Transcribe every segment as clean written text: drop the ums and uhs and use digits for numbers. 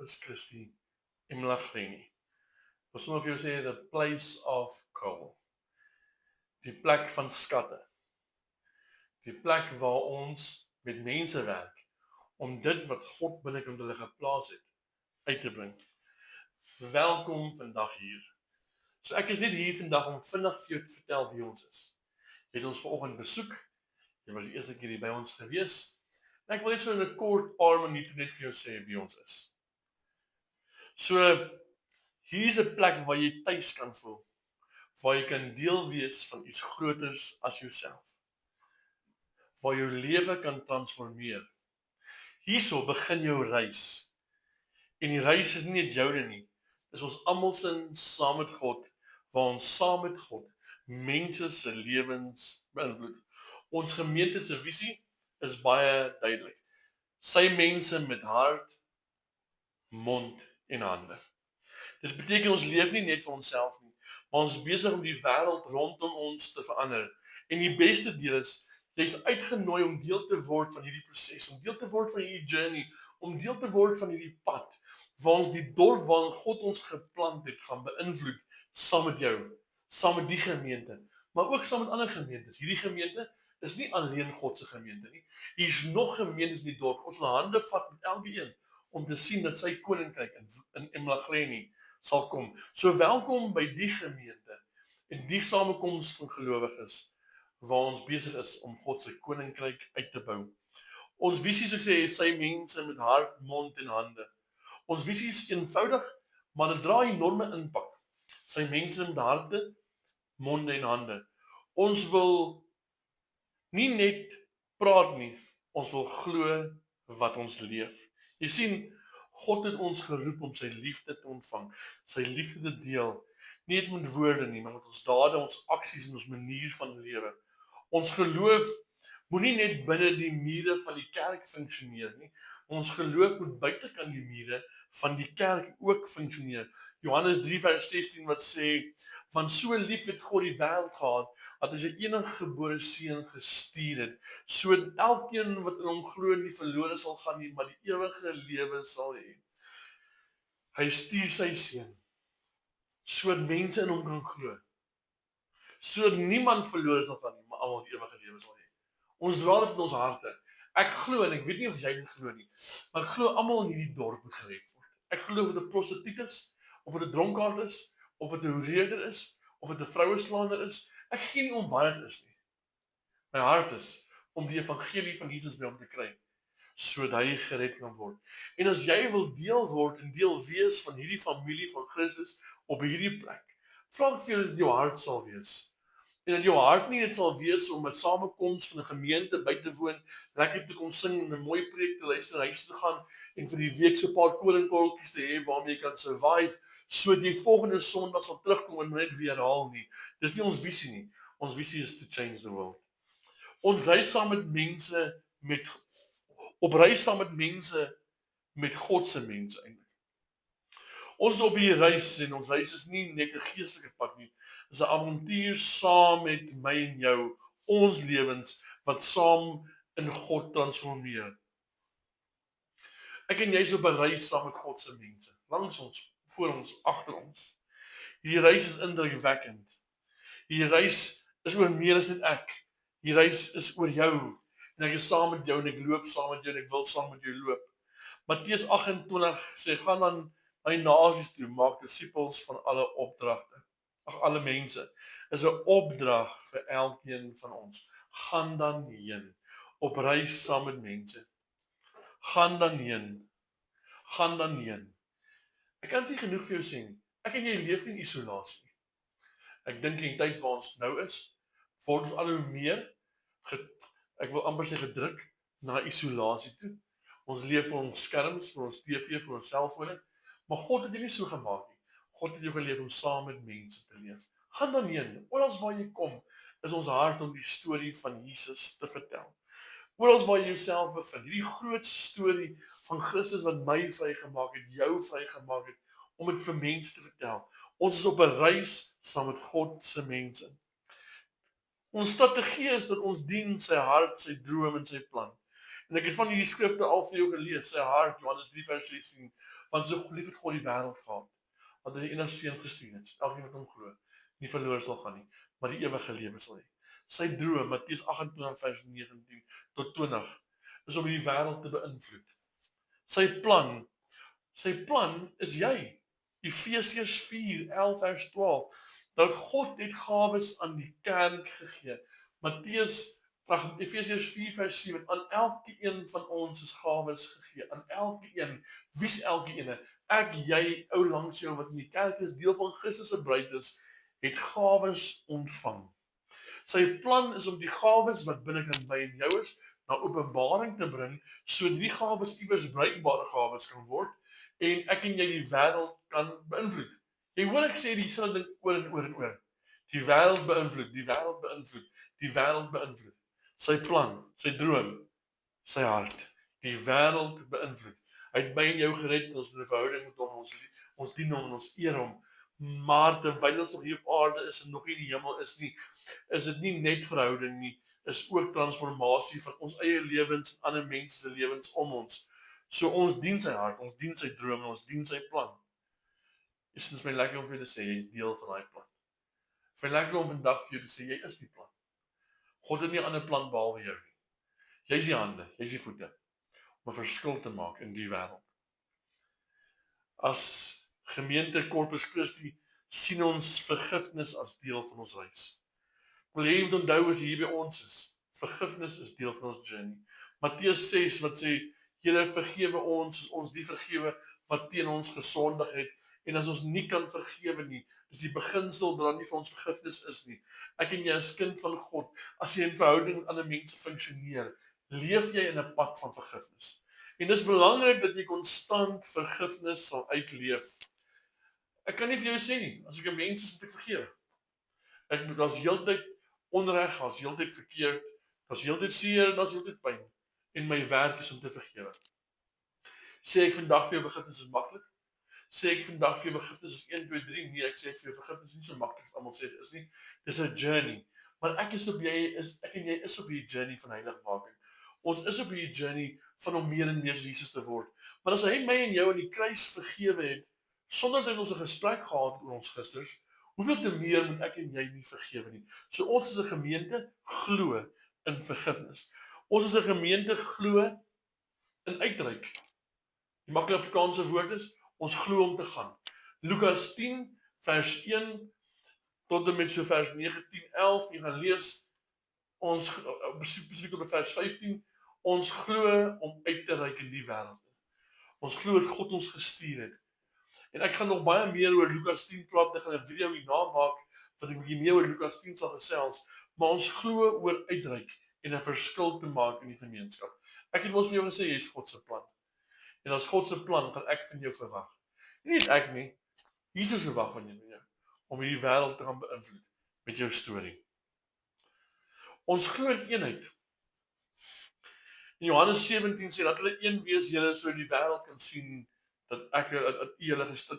Corpus Christi Imlageni. Of sommer vir jou sê, the place of coal. Die plek van skatte. Die plek waar ons met mense werk, om dit wat God binnekant hulle geplaas het, uit te bring. Welkom vandag hier. So ek is net hier vandag om vinnig vir jou te vertel wie ons is. Jy het ons vanoggend besoek, jy was die eerste keer hier by ons gewees, en ek wil net so in 'n kort paar minute net vir jou sê wie ons is. So, hier's 'n plek waar jy tuis kan voel, waar jy kan deel wees van iets groters as jouself, waar jou lewe kan transformeer. Hierso begin jou reis. En die reis is nie net joune nie. Dis ons almal se saam met God, waar ons saam met God mense se lewens beïnvloed. Ons gemeente se visie is baie duidelik. Sy mense met hart, mond en hande. Dit beteken ons leef nie net vir onsself nie, maar ons is besig om die wêreld rondom ons te verander. En die beste deel is, jy's uitgenooi om deel te word van hierdie proses, om deel te word van hierdie journey, om deel te word van hierdie pad, waar ons die dorp waarin God ons geplant het, gaan beïnvloed, saam met jou, saam met die gemeente, maar ook saam met ander gemeentes. Hierdie gemeente is nie alleen God se gemeente nie. Hier's nog gemeentes in die dorp. Ons wil hande vat met elkeen om te sien dat sy koninkryk in Imlageni sal kom. So welkom by die gemeente en die samekoms van gelowiges waar ons besig is om God se koninkryk uit te bou. Ons visie, soos ek sê, is sy mense met hart, mond en hande. Ons visie is eenvoudig, maar dit dra enorme impak. Sy mense met harte, monde en hande. Ons wil nie net praat nie, ons wil glo wat ons leef. Jy sien, God het ons geroep om sy liefde te ontvang, sy liefde te deel, nie net met woorde nie, maar met ons dade, ons aksies en ons manier van lewe. Ons geloof moenie net binne die mure van die kerk funksioneer nie. Ons geloof moet buitekant die mure van die kerk ook funksioneer. Johannes 3 vers 16 wat sê, want so lief het God die wêreld gehad, dat hy sy enige gebore seun gestuur het, sodat elkeen wat in hom glo nie verlore sal gaan nie, maar die ewige lewe sal hê. Hy stuur sy seun, sodat mense in hom kan glo, sodat niemand verlore sal gaan nie, maar almal die ewige lewe sal hê. Ons dra dit in ons harte. Ek glo, en ek weet nie of jy dit glo nie, maar ek glo almal in hierdie dorp moet gered word. Ek glo of dit 'n prostituut is, of dit 'n dronkaard is, of dit 'n hoereerder is, of dit 'n vroueslaander is. Ek gee nie om wat dit is nie. My hart is om die evangelie van Jesus by hom te kry, sodat hy gered kan word. En as jy wil deel word en deel wees van hierdie familie van Christus op hierdie plek, vra ek vir jou dat jou hart sal wees. En dat jou hart nie net sal wees om 'n samekoms van 'n gemeente by te woon, lekker te kom sing en 'n mooi preek te luister, huis toe gaan en vir die week so 'n paar koringkorreltjies te hê waarmee jy kan survive, sodat jy volgende Sondag sal terugkom en net weer herhaal nie. Dis nie ons visie nie. Ons visie is to change the world. Ons reis saam met mense op reis saam met mense met God se mense eintlik. Ons is op hierdie reis en ons reis is nie net 'n geestelike pad nie. Dis 'n avontuur saam met my en jou, ons lewens wat saam in God transformeer. Ek en jy is op 'n reis saam met God se mense, langs ons, voor ons, agter ons. Hierdie reis is indrukwekkend. Hierdie reis is oor meer as net ek. Hierdie reis is oor jou. En ek is saam met jou en ek loop saam met jou en ek wil saam met jou loop. Matteus 28 sê, gaan dan na die nasies toe, maak disippels van alle mense. Is 'n opdrag vir elkeen van ons. Gaan dan heen, op reis saam met mense. Gaan dan heen. Gaan dan heen. Ek kan nie genoeg vir jou sê nie. Ek en jy leef nie in isolasie nie. Ek dink in die tyd waar ons nou is, word ons al hoe meer ek wil amper sê gedruk na isolasie toe. Ons leef vir ons skerms, vir ons TV, vir ons selfone, maar God het jou nie so gemaak nie. God het jou geleef om saam met mense te leef. Gaan dan heen, oral waar jy kom, is ons hart om die storie van Jesus te vertel. Oral waar jy jouself bevind, hierdie groot storie van Christus wat my vrygemaak het, jou vrygemaak het, om dit vir mense te vertel. Ons is op 'n reis saam met God se mense. Ons strategie is dat ons dien sy hart, sy droom en sy plan. En ek het van hierdie skrifte al vir jou gelees, sy hart, Johannes 3 vers 16, Want so lief het God die wêreld gehad, dat hy die enigste seun gestuur het, elkeen wat hom glo, nie verloor sal gaan nie, maar die ewige lewe sal hê. Sy droom, Matteus 28 vers 19 tot 20, is om die wêreld te beïnvloed. Sy plan is jy. Efesiërs 4:11 vers 12. Dat God het gawes aan die kerk gegee. Efesiërs 4 vers 7. Aan elkeen van ons is gawes gegee. Aan elkeen. Wie's elkeen? Ek, jy, ou langs jou wat in die kerk is, deel van Christus se bruid is, het gawes ontvang. Sy plan is om die gawes wat binnekant by in jou is, na openbaring te bring, sodat die gawes iewers bruikbare gawes kan word, en ek en jy die wêreld kan beïnvloed. Jy hoor ek sê dieselfde ding oor en oor en oor. Die wêreld beïnvloed, die wêreld beïnvloed, die wêreld beïnvloed. Sy plan, sy droom, sy hart, die wêreld beïnvloed. Hy het my en jou gered in ons verhouding met hom, ons dien hom, ons eer hom. Maar terwyl ons nog hier op aarde is en nog nie in die hemel is nie, is dit nie net verhouding nie, is ook transformasie van ons eie lewens en ander mense se lewens om ons. So ons dien sy hart, ons dien sy droom en ons dien sy plan. Dit is my lekker om vir jou te sê, jy is deel van daai plan. Vir lekker om vandag vir jou te sê, jy is die plan. God het nie 'n ander plan behalwe jou nie. Jy is die hande, jy is die voete, om 'n verskil te maak in die wêreld. As gemeente Corpus Christi sien ons vergifnis as deel van ons reis. Wil jy moet onthou as jy hier by ons is, vergifnis is deel van ons journey. Matteus 6 wat sê, Here vergewe ons as ons die vergewe wat teen ons gesondig het, en as ons nie kan vergewe nie, is die beginsel dat daar nie vir ons vergifnis is nie. Ek en jy as kind van God, as jy in verhouding met ander mense funksioneer, leef jy in 'n pad van vergifnis. En dis belangrik dat jy konstant vergifnis sal uitleef. Ek kan nie vir jou sê nie, as ek 'n mens is, moet ek vergewe. Daar's heeltyd onreg, daar's heeltyd verkeerd, daar's heeltyd seer en daar's heeltyd pyn. En my werk is om te vergewe. Sê ek vandag vir jou vergifnis is maklik? Sê ek vandag vir jou vergifnis is 1, 2, 3? Nee, ek sê vir jou vergifnis is nie so maklik as almal sê dit is nie. Dis 'n journey. Maar ek en jy is op hierdie journey van heiligmaking. Ons is op hierdie journey van om meer en meer soos Jesus te word. Maar as hy my en jou aan die kruis vergewe het, sonder dat ons 'n gesprek gehad het oor ons gisters, hoeveel te meer moet ek en jy nie vergewe nie. So ons as 'n gemeente glo in vergifnis. Ons as 'n gemeente glo in uitreik. Die maklike Afrikaanse woord is, ons glo om te gaan. Lukas 10 vers 1 tot en met so vers 9, 10, 11, jy gaan lees, ons spesifiek op vers 15, ons glo om uit te reik in die wêreld. Ons glo dat God ons gestuur het. En ek gaan nog baie meer oor Lukas 10 praat, ek gaan 'n video hierna maak, wat ek 'n bietjie meer oor Lukas 10 sal gesels, maar ons glo oor uitreik en 'n verskil te maak in die gemeenskap. Ek het mos vir jou gesê, jy is God se plan. En as God se plan, gaan ek van jou verwag. Nie net ek nie, Jesus verwag van jou, om hierdie wêreld te gaan beïnvloed met jou storie. Ons glo in eenheid. In Johannes 17 sê dat hulle een wees, Here, sodat die wêreld kan sien dat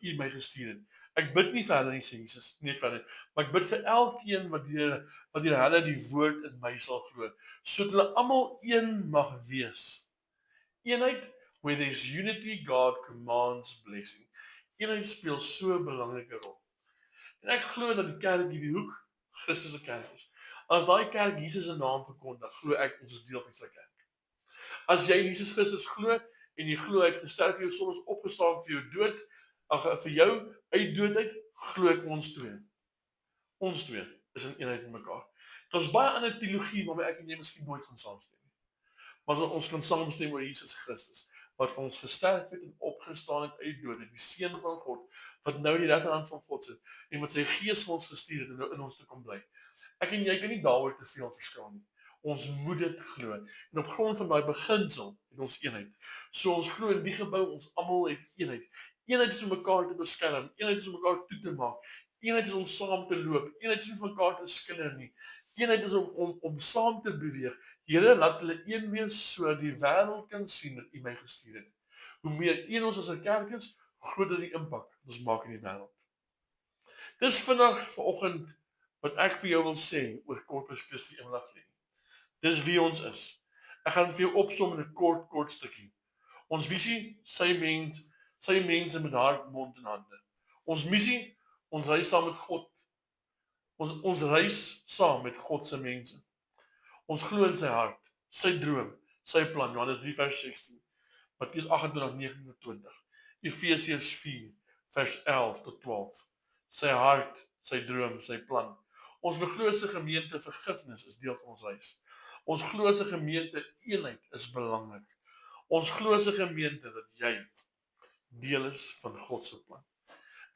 U my gestuur het. Ek bid nie verder nie, sê Jesus, nie verder, maar ek bid vir elkeen wat deur hulle die woord in my sal glo, sodat hulle almal een mag wees. Eenheid, where there is unity, God commands blessing. Eenheid speel so 'n belangrike rol. En ek glo dat die kerk hier die hoek Christus se kerk is. As daai kerk Jesus se naam verkondig, glo ek ons is deel van sy kerk. As jy Jesus Christus glo en jy glo hy het gesterf vir jou sondes, opgestaan vir jou dood, vir jou uit dood uit, glo ek ons twee. Ons twee is in eenheid met mekaar. Daar's baie ander teologie waarmee ek en jy miskien nooit gaan saamstem nie. Maar ons kan saamstem oor Jesus Christus, wat vir ons gesterf het en opgestaan het uit dood, die seun van God, wat nou die regterhand van God sit en wat sy gees vir ons gestuur het en nou in ons te kom bly. Ek en jy kan nie daaroor te veel verskil nie. Ons moet dit glo. En op grond van daai beginsel het ons eenheid. So ons glo in die gebou, ons almal het eenheid. Eenheid is om mekaar te beskerm, eenheid is om mekaar toe te maak. Eenheid is om saam te loop. Eenheid is nie vir mekaar te skinder nie. Eenheid is om saam te beweeg. Here, laat hulle een wees sodat die wêreld kan sien dat U my gestuur het. Hoe meer een ons as 'n kerk is, hoe groter die impak ons maak in die wêreld. Dis vanoggend wat ek vir jou wil sê oor Corpus Christi Emlaglie. Dis wie ons is. Ek gaan vir jou opsom in 'n kort stukkie. Ons visie, sy mens, sy mense met hart, mond en hande. Ons missie, ons reis saam met God. Ons reis saam met God se mense. Ons glo in sy hart, sy droom, sy plan. Johannes 3 vers 16. Matteus 28:29. Efesiërs 4 vers 11 tot 12. Sy hart, sy droom, sy plan. Ons glo se gemeente vergifnis is deel van ons reis. Ons glo se gemeente eenheid is belangrik. Ons glo se gemeente dat jy deel is van God se plan.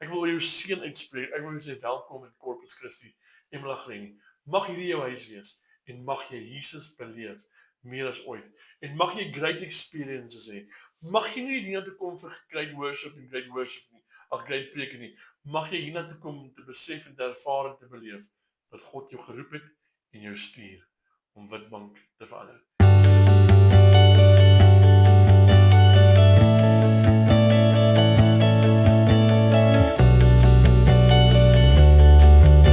Ek wil jou seën uitspreek. Ek wil jou sê welkom in Corpus Christi Emlageni. Mag hierdie jou huis wees en mag jy Jesus beleef meer as ooit. En mag jy great experiences hê. Mag jy nie hiernatoe kom vir great worship nie. Ag great preke nie. Mag jy hiernatoe kom om te besef en te ervaar en te beleef dat God jou geroep het en jou stuur om Witbank te verander.